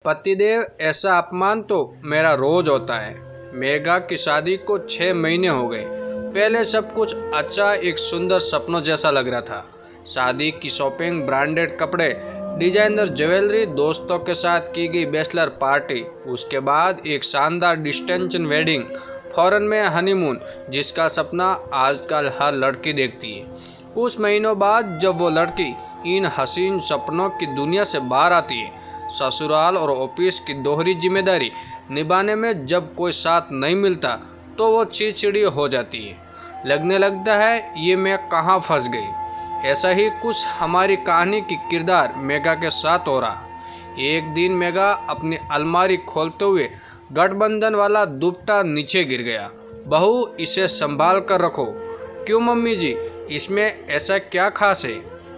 पतिदेव, ऐसा अपमान तो मेरा रोज होता है। मेघा की शादी को 6 महीने हो गए। पहले सब कुछ अच्छा, एक सुंदर सपनों जैसा लग रहा था। शादी की शॉपिंग, ब्रांडेड कपड़े, डिजाइनर ज्वेलरी, दोस्तों के साथ की गई बैचलर पार्टी, उसके बाद एक शानदार डिस्टेंशन वेडिंग, फॉरेन में हनीमून, जिसका सपना आजकल हर लड़की देखती है। कुछ महीनों बाद जब वो लड़की इन हसीन सपनों की दुनिया से बाहर आती है, ससुराल और ऑफिस की दोहरी जिम्मेदारी निभाने में जब कोई साथ नहीं मिलता, तो वो चिड़चिड़ी हो जाती है। लगने लगता है ये मैं कहाँ फंस गई। ऐसा ही कुछ हमारी कहानी की किरदार मेघा के साथ हो रहा। एक दिन मेघा अपनी अलमारी खोलते हुए गठबंधन वाला दुपट्टा नीचे गिर गया। बहू, इसे संभाल कर रखो। क्यों मम्मी जी, इसमें ऐसा क्या खास है?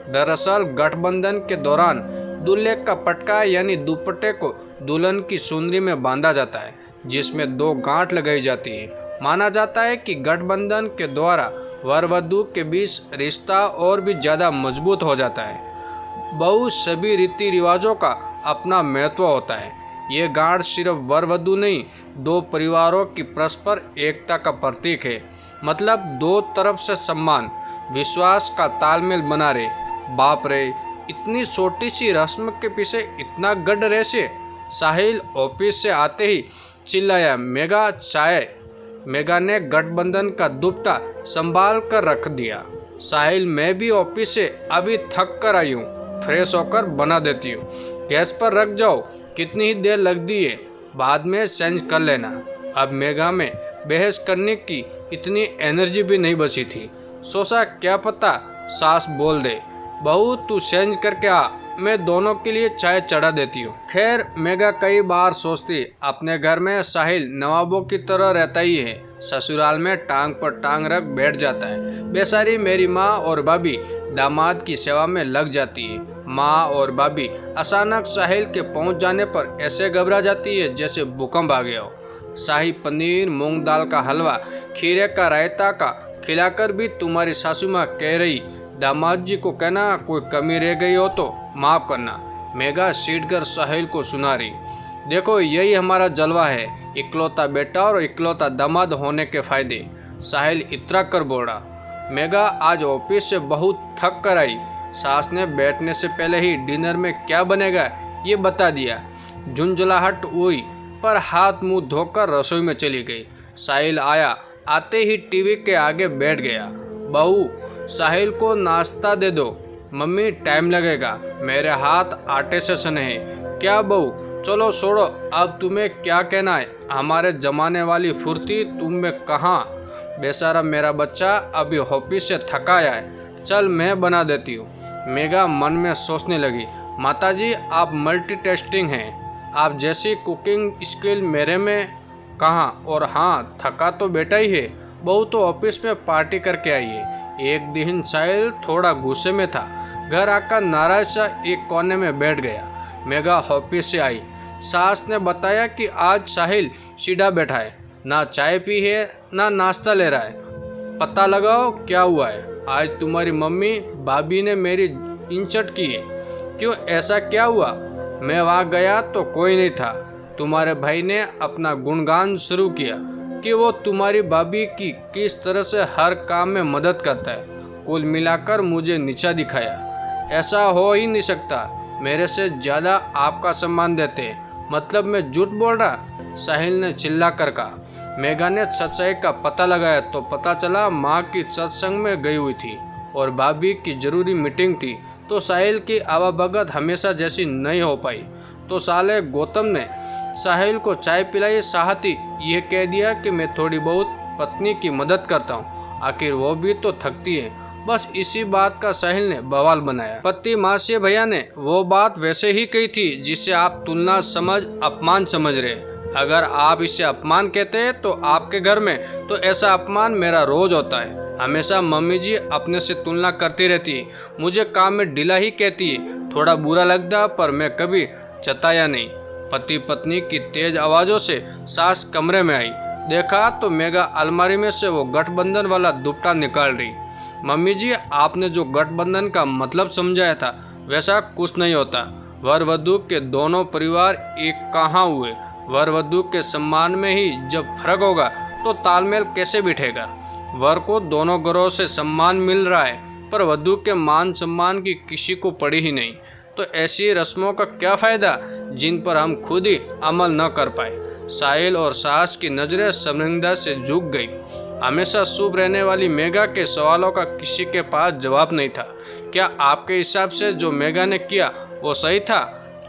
दरअसल गठबंधन के दौरान दूल्हे का पटका यानी दुपट्टे को दुल्हन की सुंदरी में बांधा जाता है, जिसमें 2 गांठ लगाई जाती है। माना जाता है कि गठबंधन के द्वारा वर वधू के बीच रिश्ता और भी ज़्यादा मजबूत हो जाता है। बहुत सभी रीति रिवाजों का अपना महत्व होता है। ये गांठ सिर्फ वर वधू नहीं, 2 परिवारों की परस्पर एकता का प्रतीक है। मतलब 2 तरफ से सम्मान, विश्वास का तालमेल बना रहे। बाप रे, इतनी छोटी सी रस्म के पीछे इतना गढ़ रहस्य। साहिल ऑफिस से आते ही चिल्लाया, मेघा चाय। मेघा ने गठबंधन का दुपट्टा संभाल कर रख दिया। साहिल, मैं भी ऑफिस से अभी थक कर आई हूँ, फ्रेश होकर बना देती हूँ। गैस पर रख जाओ, कितनी ही देर लगती है, बाद में चेंज कर लेना। अब मेघा में बहस करने की इतनी एनर्जी भी नहीं बची थी। सोचा क्या पता सास बोल दे, बहू तू चेंज करके आ, मैं दोनों के लिए चाय चढ़ा देती हूँ। खैर, मेघा कई बार सोचती, अपने घर में साहिल नवाबों की तरह रहता ही है, ससुराल में टांग पर टांग रख बैठ जाता है। बेचारी मेरी माँ और भाभी दामाद की सेवा में लग जाती है। माँ और भाभी अचानक साहिल के पहुँच जाने पर ऐसे घबरा जाती है जैसे भूकंप आ गया हो। शाही पनीर, मूंग दाल का हलवा, खीरे का रायता का खिलाकर भी तुम्हारी सासू माँ कह रही, दामाद जी को कहना कोई कमी रह गई हो तो माफ़ करना। मेघा सीटकर साहिल को सुना रही, देखो यही हमारा जलवा है, इकलौता बेटा और इकलौता दामाद होने के फायदे। साहिल इतरा कर बोला, मेघा आज ऑफिस से बहुत थक कर आई, सास ने बैठने से पहले ही डिनर में क्या बनेगा ये बता दिया। झुंझलाहट हुई पर हाथ मुंह धोकर रसोई में चली गई। साहिल आया, आते ही टीवी के आगे बैठ गया। बहू, साहिल को नाश्ता दे दो। मम्मी, टाइम लगेगा, मेरे हाथ आटे से सने हैं। क्या बहू, चलो छोड़ो, अब तुम्हें क्या कहना है। हमारे जमाने वाली फुर्ती तुम में कहाँ। बेचारा मेरा बच्चा अभी ऑफिस से थका आया है, चल मैं बना देती हूँ। मेघा मन में सोचने लगी, माताजी आप मल्टीटास्किंग हैं, आप जैसी कुकिंग स्किल मेरे में कहाँ। और हाँ, थका तो बेटा ही है, बहू तो ऑफिस में पार्टी करके आई है। एक दिन साहिल थोड़ा गुस्से में था, घर आकर नाराज सा एक कोने में बैठ गया। मेघा ऑफिस से आई, सास ने बताया कि आज साहिल सीधा बैठा है, ना चाय पी है ना नाश्ता ले रहा है। पता लगाओ क्या हुआ है। आज तुम्हारी मम्मी भाभी ने मेरी इंसल्ट की है। क्यों, ऐसा क्या हुआ? मैं वहाँ गया तो कोई नहीं था। तुम्हारे भाई ने अपना गुणगान शुरू किया कि वो तुम्हारी भाभी की किस तरह से हर काम में मदद करता है। कुल मिलाकर मुझे नीचा दिखाया। ऐसा हो ही नहीं सकता, मेरे से ज़्यादा आपका सम्मान देते हैं, मतलब मैं झूठ बोल रहा? साहिल ने चिल्ला कर कहा। मेघा ने सच्चाई का पता लगाया तो पता चला माँ की सत्संग में गई हुई थी और भाभी की जरूरी मीटिंग थी, तो साहिल की आवाभगत हमेशा जैसी नहीं हो पाई। तो साले गौतम ने साहिल को चाय पिलाई, साथ ही ये कह दिया कि मैं थोड़ी बहुत पत्नी की मदद करता हूँ, आखिर वो भी तो थकती है। बस इसी बात का साहिल ने बवाल बनाया। पति मासी भैया ने वो बात वैसे ही कही थी जिसे आप तुलना समझ अपमान समझ रहे। अगर आप इसे अपमान कहते हैं तो आपके घर में तो ऐसा अपमान मेरा रोज होता है। हमेशा मम्मी जी अपने से तुलना करती रहती है, मुझे काम में ढीला ही कहती है। थोड़ा बुरा लगता पर मैं कभी जताया नहीं। पति पत्नी की तेज आवाज़ों से सास कमरे में आई, देखा तो मेघा अलमारी में से वो गठबंधन वाला दुपट्टा निकाल रही। मम्मी जी, आपने जो गठबंधन का मतलब समझाया था वैसा कुछ नहीं होता। वर वधू के दोनों परिवार एक कहाँ हुए? वर वधू के सम्मान में ही जब फर्क होगा तो तालमेल कैसे बिठेगा? वर को दोनों घरों से सम्मान मिल रहा है पर वधू के मान सम्मान की किसी को पड़ी ही नहीं, तो ऐसी रस्मों का क्या फ़ायदा जिन पर हम खुद ही अमल न कर पाए। साहिल और साहस की नज़रें शर्मिंदा से झुक गई। हमेशा शुभ रहने वाली मेघा के सवालों का किसी के पास जवाब नहीं था। क्या आपके हिसाब से जो मेघा ने किया वो सही था?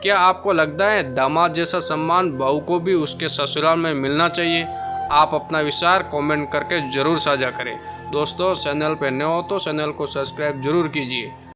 क्या आपको लगता है दामाद जैसा सम्मान बहू को भी उसके ससुराल में मिलना चाहिए? आप अपना विचार कमेंट करके ज़रूर साझा करें। दोस्तों, चैनल पर नए हो तो चैनल को सब्सक्राइब जरूर कीजिए।